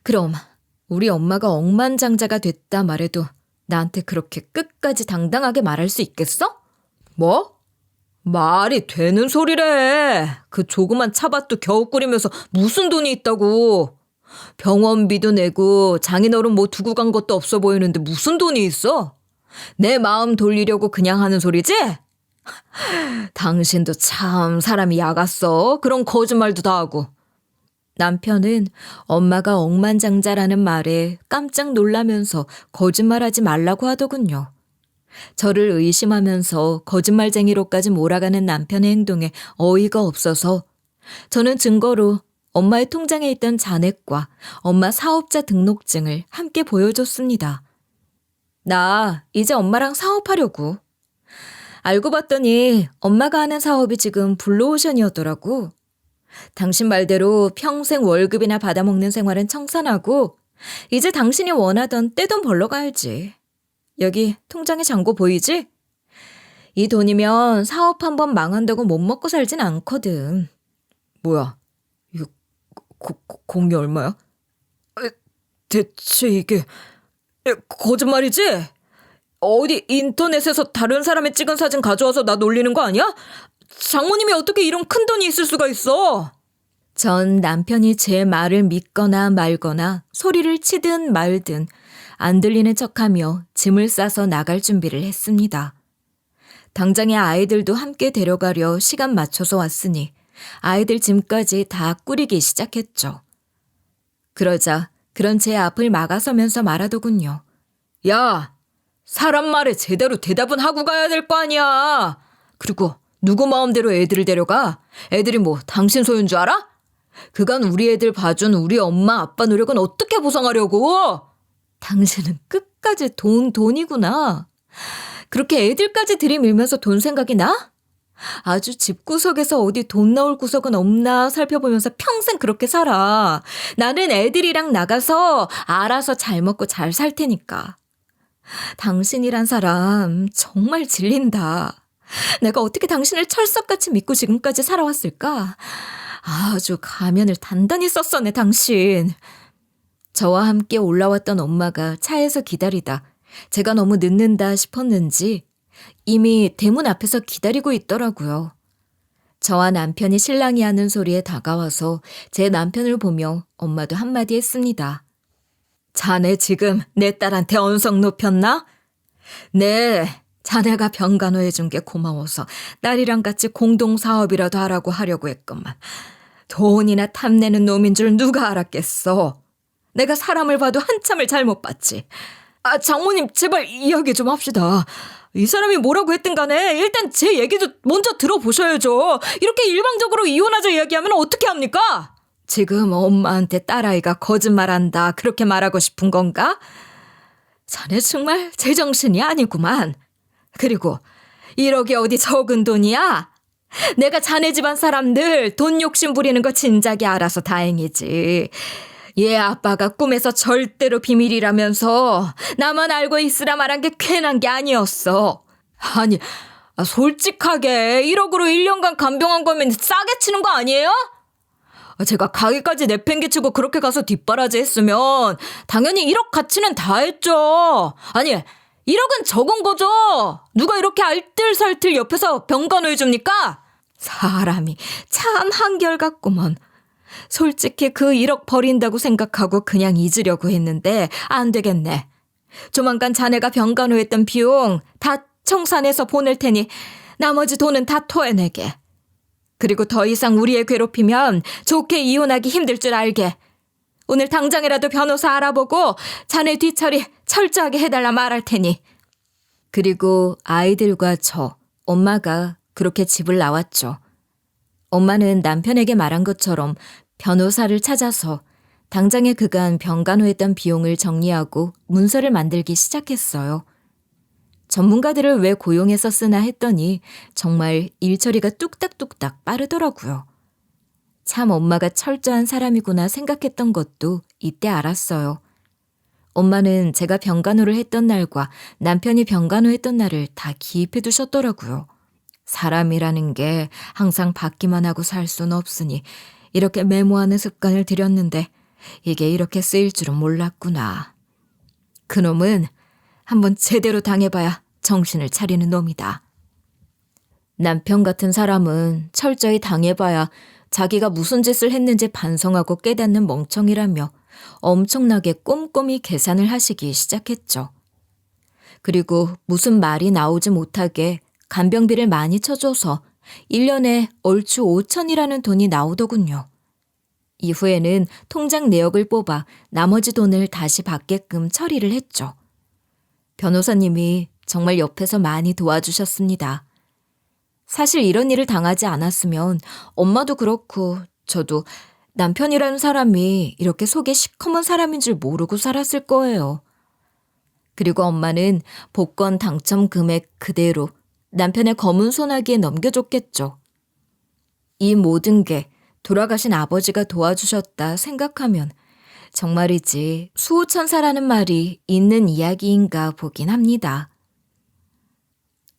그럼 우리 엄마가 억만장자가 됐다 말해도 나한테 그렇게 끝까지 당당하게 말할 수 있겠어? 뭐? 말이 되는 소리래. 그 조그만 차밭도 겨우 꾸리면서 무슨 돈이 있다고. 병원비도 내고 장인어른 뭐 두고 간 것도 없어 보이는데 무슨 돈이 있어? 내 마음 돌리려고 그냥 하는 소리지? 당신도 참 사람이 야갔어. 그런 거짓말도 다 하고. 남편은 엄마가 억만장자라는 말에 깜짝 놀라면서 거짓말하지 말라고 하더군요. 저를 의심하면서 거짓말쟁이로까지 몰아가는 남편의 행동에 어이가 없어서 저는 증거로 엄마의 통장에 있던 잔액과 엄마 사업자 등록증을 함께 보여줬습니다. 나 이제 엄마랑 사업하려고. 알고 봤더니 엄마가 하는 사업이 지금 블루오션이었더라고. 당신 말대로 평생 월급이나 받아먹는 생활은 청산하고 이제 당신이 원하던 떼돈 벌러 가야지. 여기 통장에 잔고 보이지? 이 돈이면 사업 한번 망한다고 못 먹고 살진 않거든. 뭐야? 이거 공이 얼마야? 대체 이게 거짓말이지? 어디 인터넷에서 다른 사람의 찍은 사진 가져와서 나 놀리는 거 아니야? 장모님이 어떻게 이런 큰 돈이 있을 수가 있어? 전 남편이 제 말을 믿거나 말거나 소리를 치든 말든 안 들리는 척하며 짐을 싸서 나갈 준비를 했습니다. 당장에 아이들도 함께 데려가려 시간 맞춰서 왔으니 아이들 짐까지 다 꾸리기 시작했죠. 그러자 그런 제 앞을 막아서면서 말하더군요. 야, 사람 말에 제대로 대답은 하고 가야 될 거 아니야. 그리고 누구 마음대로 애들을 데려가? 애들이 뭐 당신 소유인 줄 알아? 그간 우리 애들 봐준 우리 엄마 아빠 노력은 어떻게 보상하려고? 당신은 끝까지 돈이구나. 그렇게 애들까지 들이밀면서 돈 생각이 나? 아주 집구석에서 어디 돈 나올 구석은 없나 살펴보면서 평생 그렇게 살아. 나는 애들이랑 나가서 알아서 잘 먹고 잘 살 테니까. 당신이란 사람 정말 질린다. 내가 어떻게 당신을 철석같이 믿고 지금까지 살아왔을까? 아주 가면을 단단히 썼었네, 당신. 저와 함께 올라왔던 엄마가 차에서 기다리다 제가 너무 늦는다 싶었는지 이미 대문 앞에서 기다리고 있더라고요. 저와 남편이 실랑이 하는 소리에 다가와서 제 남편을 보며 엄마도 한마디 했습니다. 자네 지금 내 딸한테 언성 높였나? 네, 자네가 병간호해준 게 고마워서 딸이랑 같이 공동사업이라도 하려고 했건만 돈이나 탐내는 놈인 줄 누가 알았겠어. 내가 사람을 봐도 한참을 잘못 봤지. 장모님 제발 이야기 좀 합시다. 이 사람이 뭐라고 했든 간에 일단 제 얘기도 먼저 들어보셔야죠. 이렇게 일방적으로 이혼하자 이야기하면 어떻게 합니까? 지금 엄마한테 딸아이가 거짓말한다 그렇게 말하고 싶은 건가? 자네 정말 제정신이 아니구만. 그리고 1억이 어디 적은 돈이야? 내가 자네 집안 사람들 돈 욕심 부리는 거 진작에 알아서 다행이지. 얘 아빠가 꿈에서 절대로 비밀이라면서 나만 알고 있으라 말한 게 괜한 게 아니었어. 아니, 솔직하게 1억으로 1년간 간병한 거면 싸게 치는 거 아니에요? 제가 가게까지 내팽개치고 그렇게 가서 뒷바라지 했으면 당연히 1억 가치는 다 했죠. 아니, 1억은 적은 거죠. 누가 이렇게 알뜰살뜰 옆에서 병간호해 줍니까? 사람이 참 한결같구먼. 솔직히 그 1억 버린다고 생각하고 그냥 잊으려고 했는데 안 되겠네. 조만간 자네가 병간호했던 비용 다 청산해서 보낼 테니 나머지 돈은 다 토해내게. 그리고 더 이상 우리 애 괴롭히면 좋게 이혼하기 힘들 줄 알게. 오늘 당장이라도 변호사 알아보고 자네 뒤처리 철저하게 해달라 말할 테니. 그리고 아이들과 저, 엄마가 그렇게 집을 나왔죠. 엄마는 남편에게 말한 것처럼 변호사를 찾아서 당장에 그간 병간호했던 비용을 정리하고 문서를 만들기 시작했어요. 전문가들을 왜 고용해서 쓰나 했더니 정말 일처리가 뚝딱뚝딱 빠르더라고요. 참 엄마가 철저한 사람이구나 생각했던 것도 이때 알았어요. 엄마는 제가 병간호를 했던 날과 남편이 병간호했던 날을 다 기입해 두셨더라고요. 사람이라는 게 항상 받기만 하고 살 수는 없으니 이렇게 메모하는 습관을 들였는데 이게 이렇게 쓰일 줄은 몰랐구나. 그놈은 한번 제대로 당해봐야 정신을 차리는 놈이다. 남편 같은 사람은 철저히 당해봐야 자기가 무슨 짓을 했는지 반성하고 깨닫는 멍청이라며 엄청나게 꼼꼼히 계산을 하시기 시작했죠. 그리고 무슨 말이 나오지 못하게 간병비를 많이 쳐줘서 1년에 얼추 5천이라는 돈이 나오더군요. 이후에는 통장 내역을 뽑아 나머지 돈을 다시 받게끔 처리를 했죠. 변호사님이 정말 옆에서 많이 도와주셨습니다. 사실 이런 일을 당하지 않았으면 엄마도 그렇고 저도 남편이라는 사람이 이렇게 속이 시커먼 사람인 줄 모르고 살았을 거예요. 그리고 엄마는 복권 당첨 금액 그대로 남편의 검은 소나기에 넘겨줬겠죠. 이 모든 게 돌아가신 아버지가 도와주셨다 생각하면 정말이지 수호천사라는 말이 있는 이야기인가 보긴 합니다.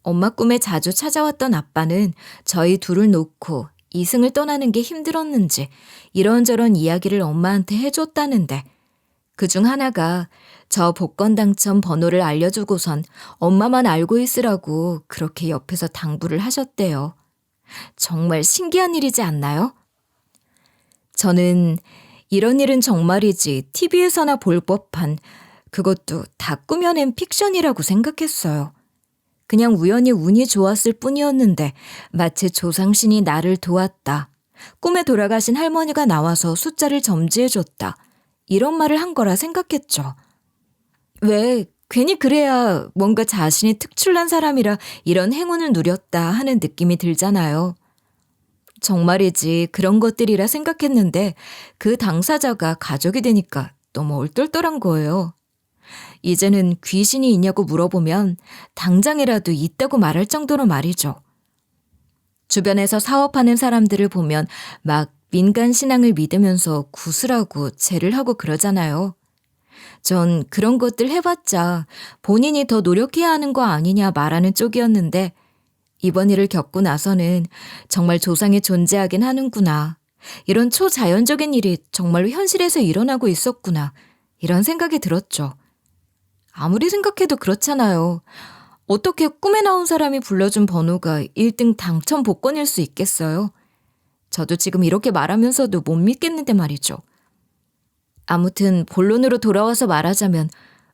엄마 꿈에 자주 찾아왔던 아빠는 저희 둘을 놓고 이승을 떠나는 게 힘들었는지 이런저런 이야기를 엄마한테 해줬다는데 그중 하나가 저 복권 당첨 번호를 알려주고선 엄마만 알고 있으라고 그렇게 옆에서 당부를 하셨대요. 정말 신기한 일이지 않나요? 저는 이런 일은 정말이지 TV에서나 볼 법한 그것도 다 꾸며낸 픽션이라고 생각했어요. 그냥 우연히 운이 좋았을 뿐이었는데 마치 조상신이 나를 도왔다. 꿈에 돌아가신 할머니가 나와서 숫자를 점지해줬다. 이런 말을 한 거라 생각했죠. 왜 괜히 그래야 뭔가 자신이 특출난 사람이라 이런 행운을 누렸다 하는 느낌이 들잖아요. 정말이지 그런 것들이라 생각했는데 그 당사자가 가족이 되니까 너무 얼떨떨한 거예요. 이제는 귀신이 있냐고 물어보면 당장이라도 있다고 말할 정도로 말이죠. 주변에서 사업하는 사람들을 보면 막 민간 신앙을 믿으면서 구슬하고 제를 하고 그러잖아요. 전 그런 것들 해봤자 본인이 더 노력해야 하는 거 아니냐 말하는 쪽이었는데 이번 일을 겪고 나서는 정말 조상이 존재하긴 하는구나 이런 초자연적인 일이 정말로 현실에서 일어나고 있었구나. 이런 생각이 들었죠. 아무리 생각해도 그렇잖아요. 어떻게 꿈에 나온 사람이 불러준 번호가 1등 당첨 복권일 수 있겠어요? 저도 지금 이렇게 말하면서도 못 믿겠는데 말이죠. 아무튼 본론으로 돌아와서 말하자면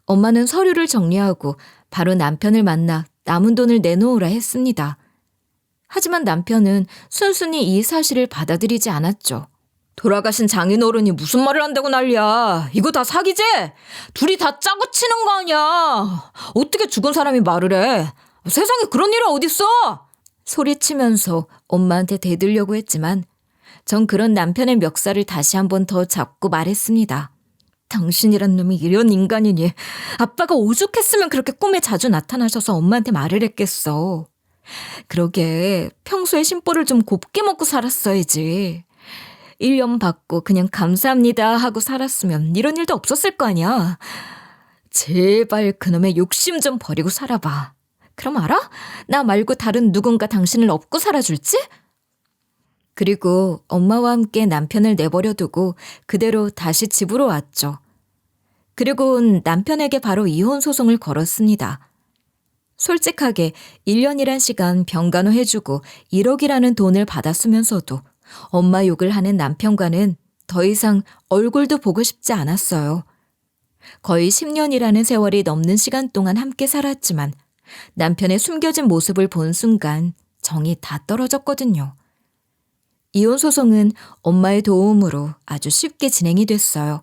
엄마는 서류를 정리하고 바로 남편을 만나 남은 돈을 내놓으라 했습니다. 하지만 남편은 순순히 이 사실을 받아들이지 않았죠. 돌아가신 장인어른이 무슨 말을 한다고 난리야. 이거 다 사기지? 둘이 다 짜고 치는 거 아니야. 어떻게 죽은 사람이 말을 해. 세상에 그런 일이 어딨어. 소리치면서 엄마한테 대들려고 했지만 전 그런 남편의 멱살을 다시 한 번 더 잡고 말했습니다. 당신이란 놈이 이런 인간이니 아빠가 오죽했으면 그렇게 꿈에 자주 나타나셔서 엄마한테 말을 했겠어. 그러게 평소에 심보를 좀 곱게 먹고 살았어야지. 1년 받고 그냥 감사합니다 하고 살았으면 이런 일도 없었을 거 아니야. 제발 그놈의 욕심 좀 버리고 살아봐. 그럼 알아? 나 말고 다른 누군가 당신을 업고 살아줄지? 그리고 엄마와 함께 남편을 내버려두고 그대로 다시 집으로 왔죠. 그리고는 남편에게 바로 이혼 소송을 걸었습니다. 솔직하게 1년이란 시간 병간호 해주고 1억이라는 돈을 받았으면서도 엄마 욕을 하는 남편과는 더 이상 얼굴도 보고 싶지 않았어요. 거의 10년이라는 세월이 넘는 시간 동안 함께 살았지만 남편의 숨겨진 모습을 본 순간 정이 다 떨어졌거든요. 이혼 소송은 엄마의 도움으로 아주 쉽게 진행이 됐어요.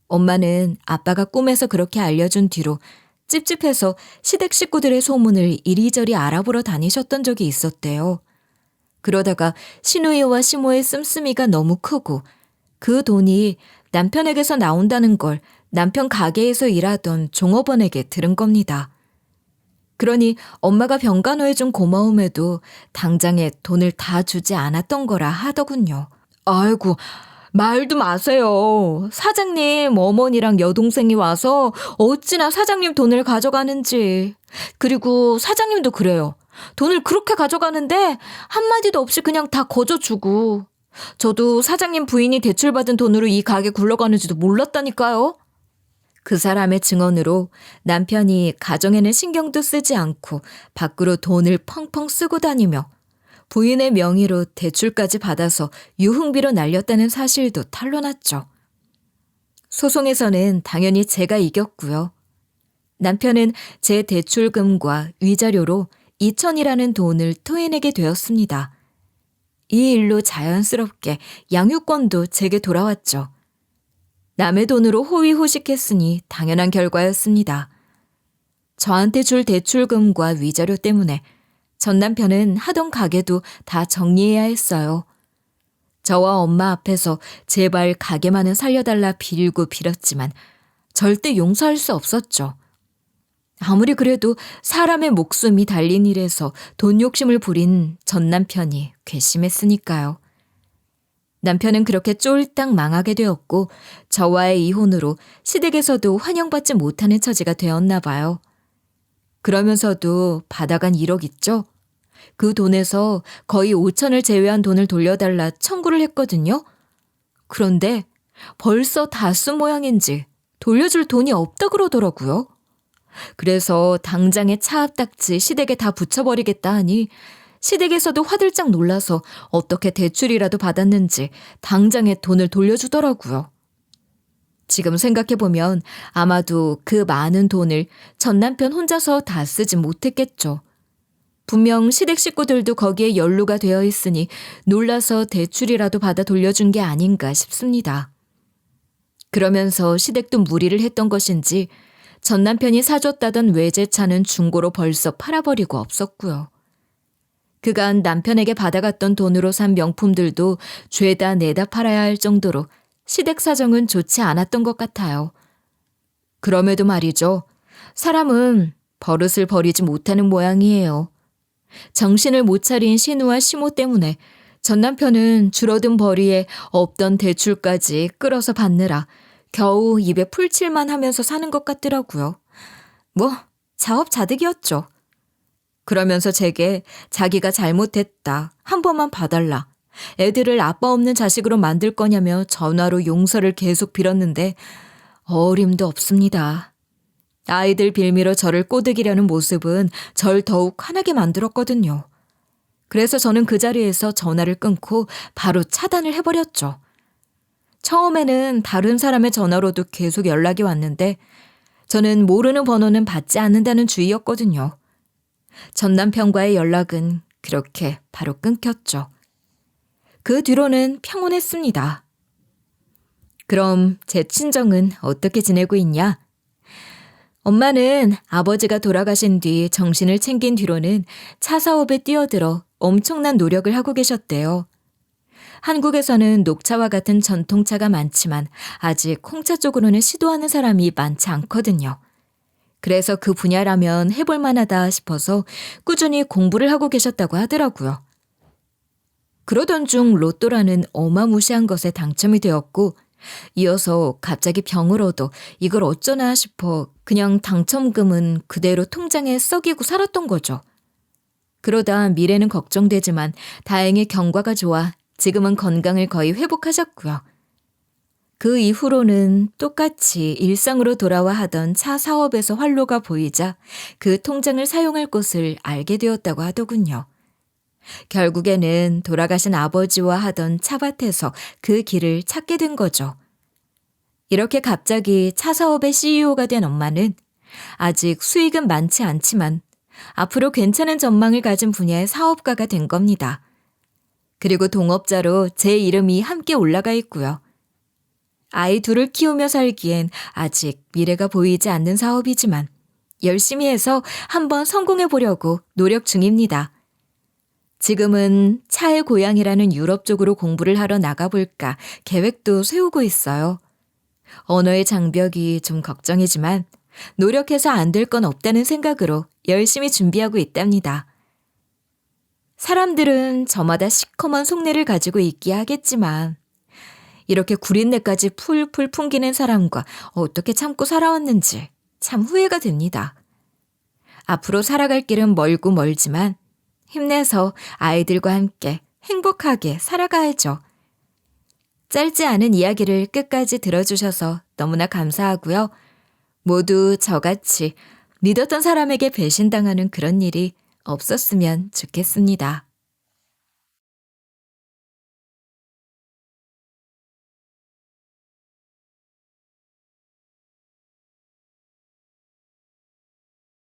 엄마는 아빠가 꿈에서 그렇게 알려준 뒤로 찝찝해서 시댁 식구들의 소문을 이리저리 알아보러 다니셨던 적이 있었대요. 그러다가 시누이와 시모의 씀씀이가 너무 크고 그 돈이 남편에게서 나온다는 걸 남편 가게에서 일하던 종업원에게 들은 겁니다. 그러니 엄마가 병간호해준 고마움에도 당장에 돈을 다 주지 않았던 거라 하더군요. 아이고, 말도 마세요. 사장님 어머니랑 여동생이 와서 어찌나 사장님 돈을 가져가는지. 그리고 사장님도 그래요. 돈을 그렇게 가져가는데 한마디도 없이 그냥 다 거저주고. 저도 사장님 부인이 대출받은 돈으로 이 가게 굴러가는지도 몰랐다니까요. 그 사람의 증언으로 남편이 가정에는 신경도 쓰지 않고 밖으로 돈을 펑펑 쓰고 다니며 부인의 명의로 대출까지 받아서 유흥비로 날렸다는 사실도 탄로났죠. 소송에서는 당연히 제가 이겼고요. 남편은 제 대출금과 위자료로 2천이라는 돈을 토해내게 되었습니다. 이 일로 자연스럽게 양육권도 제게 돌아왔죠. 남의 돈으로 호의호식했으니 당연한 결과였습니다. 저한테 줄 대출금과 위자료 때문에 전 남편은 하던 가게도 다 정리해야 했어요. 저와 엄마 앞에서 제발 가게만은 살려달라 빌고 빌었지만 절대 용서할 수 없었죠. 아무리 그래도 사람의 목숨이 달린 일에서 돈 욕심을 부린 전 남편이 괘씸했으니까요. 남편은 그렇게 쫄딱 망하게 되었고 저와의 이혼으로 시댁에서도 환영받지 못하는 처지가 되었나 봐요. 그러면서도 받아간 1억 있죠? 그 돈에서 거의 5천을 제외한 돈을 돌려달라 청구를 했거든요. 그런데 벌써 다 쓴 모양인지 돌려줄 돈이 없다 그러더라고요. 그래서 당장에 차압딱지 시댁에 다 붙여버리겠다 하니 시댁에서도 화들짝 놀라서 어떻게 대출이라도 받았는지 당장에 돈을 돌려주더라고요. 지금 생각해보면 아마도 그 많은 돈을 전 남편 혼자서 다 쓰지 못했겠죠. 분명 시댁 식구들도 거기에 연루가 되어 있으니 놀라서 대출이라도 받아 돌려준 게 아닌가 싶습니다. 그러면서 시댁도 무리를 했던 것인지 전 남편이 사줬다던 외제차는 중고로 벌써 팔아버리고 없었고요. 그간 남편에게 받아갔던 돈으로 산 명품들도 죄다 내다 팔아야 할 정도로 시댁 사정은 좋지 않았던 것 같아요. 그럼에도 말이죠. 사람은 버릇을 버리지 못하는 모양이에요. 정신을 못 차린 신우와 시모 때문에 전 남편은 줄어든 벌이에 없던 대출까지 끌어서 받느라 겨우 입에 풀칠만 하면서 사는 것 같더라고요. 뭐 자업자득이었죠. 그러면서 제게 자기가 잘못했다, 한 번만 봐달라, 애들을 아빠 없는 자식으로 만들 거냐며 전화로 용서를 계속 빌었는데 어림도 없습니다. 아이들 빌미로 저를 꼬드기려는 모습은 절 더욱 화나게 만들었거든요. 그래서 저는 그 자리에서 전화를 끊고 바로 차단을 해버렸죠. 처음에는 다른 사람의 전화로도 계속 연락이 왔는데 저는 모르는 번호는 받지 않는다는 주의였거든요. 전 남편과의 연락은 그렇게 바로 끊겼죠. 그 뒤로는 평온했습니다. 그럼 제 친정은 어떻게 지내고 있냐? 엄마는 아버지가 돌아가신 뒤 정신을 챙긴 뒤로는 차 사업에 뛰어들어 엄청난 노력을 하고 계셨대요. 한국에서는 녹차와 같은 전통차가 많지만 아직 홍차 쪽으로는 시도하는 사람이 많지 않거든요. 그래서 그 분야라면 해볼 만하다 싶어서 꾸준히 공부를 하고 계셨다고 하더라고요. 그러던 중 로또라는 어마무시한 것에 당첨이 되었고 이어서 갑자기 병을 얻어 이걸 어쩌나 싶어 그냥 당첨금은 그대로 통장에 썩이고 살았던 거죠. 그러다 미래는 걱정되지만 다행히 경과가 좋아 지금은 건강을 거의 회복하셨고요. 그 이후로는 똑같이 일상으로 돌아와 하던 차 사업에서 활로가 보이자 그 통장을 사용할 곳을 알게 되었다고 하더군요. 결국에는 돌아가신 아버지와 하던 차밭에서 그 길을 찾게 된 거죠. 이렇게 갑자기 차 사업의 CEO가 된 엄마는 아직 수익은 많지 않지만 앞으로 괜찮은 전망을 가진 분야의 사업가가 된 겁니다. 그리고 동업자로 제 이름이 함께 올라가 있고요. 아이 둘을 키우며 살기엔 아직 미래가 보이지 않는 사업이지만 열심히 해서 한번 성공해 보려고 노력 중입니다. 지금은 차의 고향이라는 유럽 쪽으로 공부를 하러 나가볼까 계획도 세우고 있어요. 언어의 장벽이 좀 걱정이지만 노력해서 안 될 건 없다는 생각으로 열심히 준비하고 있답니다. 사람들은 저마다 시커먼 속내를 가지고 있기에 하겠지만 이렇게 구린내까지 풀풀 풍기는 사람과 어떻게 참고 살아왔는지 참 후회가 됩니다. 앞으로 살아갈 길은 멀고 멀지만 힘내서 아이들과 함께 행복하게 살아가야죠. 짧지 않은 이야기를 끝까지 들어주셔서 너무나 감사하고요. 모두 저같이 믿었던 사람에게 배신당하는 그런 일이 없었으면 좋겠습니다.